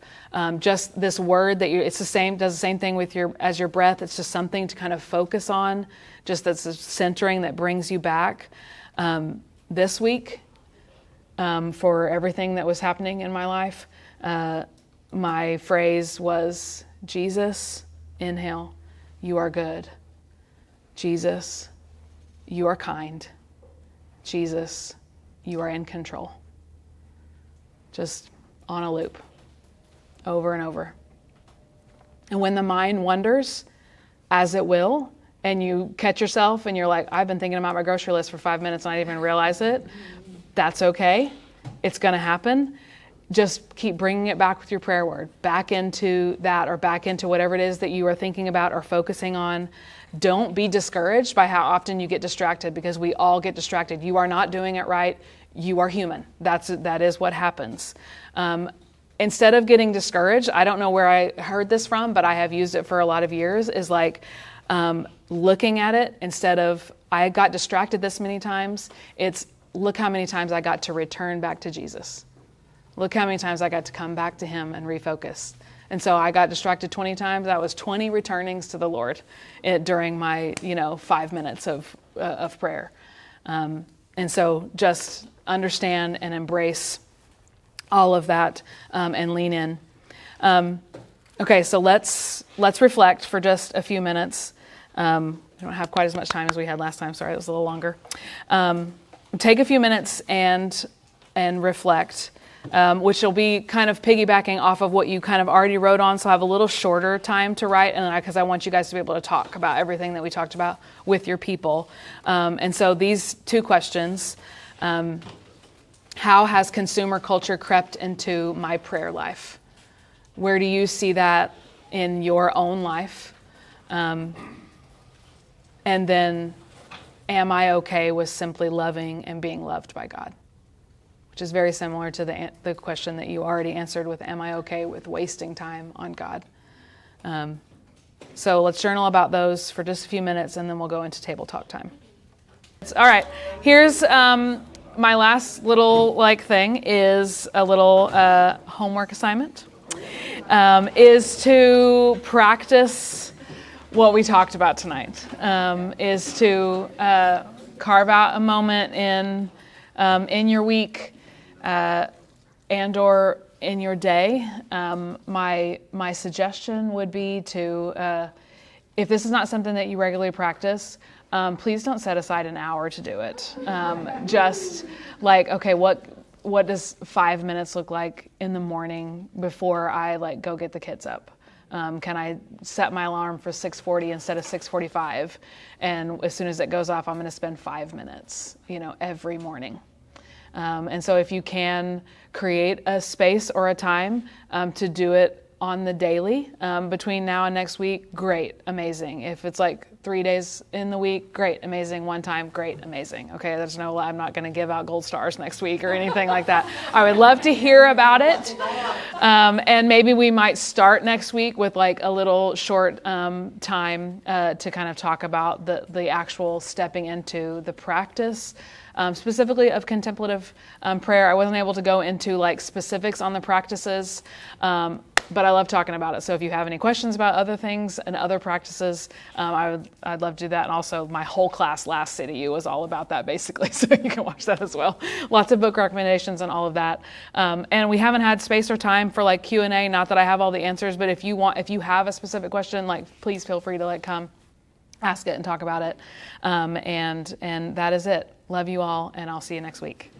Just this word that does the same thing with as your breath. It's just something to kind of focus on, just that's a centering that brings you back. This week, for everything that was happening in my life, my phrase was, Jesus, inhale, you are good. Jesus, you are kind. Jesus, you are in control. Just on a loop, over and over. And when the mind wanders, as it will, and you catch yourself and you're like, I've been thinking about my grocery list for 5 minutes and I didn't even realize it. That's okay. It's going to happen. Just keep bringing it back with your prayer word, back into that, or back into whatever it is that you are thinking about or focusing on. Don't be discouraged by how often you get distracted, because we all get distracted. You are not doing it right. You are human. That is what happens. Instead of getting discouraged, I don't know where I heard this from, but I have used it for a lot of years, is like looking at it instead of, I got distracted this many times. It's, look how many times I got to return back to Jesus. Look how many times I got to come back to him and refocus. And so I got distracted 20 times. That was 20 returnings to the Lord during my 5 minutes of prayer. And so just understand and embrace all of that and lean in. Okay, so let's reflect for just a few minutes. We don't have quite as much time as we had last time. Sorry, it was a little longer. Take a few minutes and reflect, which will be kind of piggybacking off of what you kind of already wrote on. So I have a little shorter time to write, and because I want you guys to be able to talk about everything that we talked about with your people. And so these two questions: how has consumer culture crept into my prayer life? Where do you see that in your own life? And then, am I okay with simply loving and being loved by God? Which is very similar to the question that you already answered with, am I okay with wasting time on God? So let's journal about those for just a few minutes, and then we'll go into table talk time. All right, here's my last little thing is a little homework assignment, is to practice what we talked about tonight, is to carve out a moment in your week and or in your day. My suggestion would be to, if this is not something that you regularly practice, please don't set aside an hour to do it. Just like, okay, what does 5 minutes look like in the morning before I go get the kids up? Can I set my alarm for 6:40 instead of 6:45? And as soon as it goes off, I'm going to spend 5 minutes, every morning. And so if you can create a space or a time to do it on the daily between now and next week, great, amazing. If it's 3 days in the week, great, amazing. One time, great, amazing. Okay, I'm not going to give out gold stars next week or anything like that. I would love to hear about it. And maybe we might start next week with a little short time to kind of talk about the actual stepping into the practice. Specifically of contemplative prayer. I wasn't able to go into specifics on the practices, but I love talking about it. So if you have any questions about other things and other practices, I'd love to do that. And also my whole class last CityU was all about that basically, so you can watch that as well. Lots of book recommendations and all of that. And we haven't had space or time for Q&A. Not that I have all the answers, but if you have a specific question, please feel free to come ask it and talk about it. And that is it. Love you all, and I'll see you next week.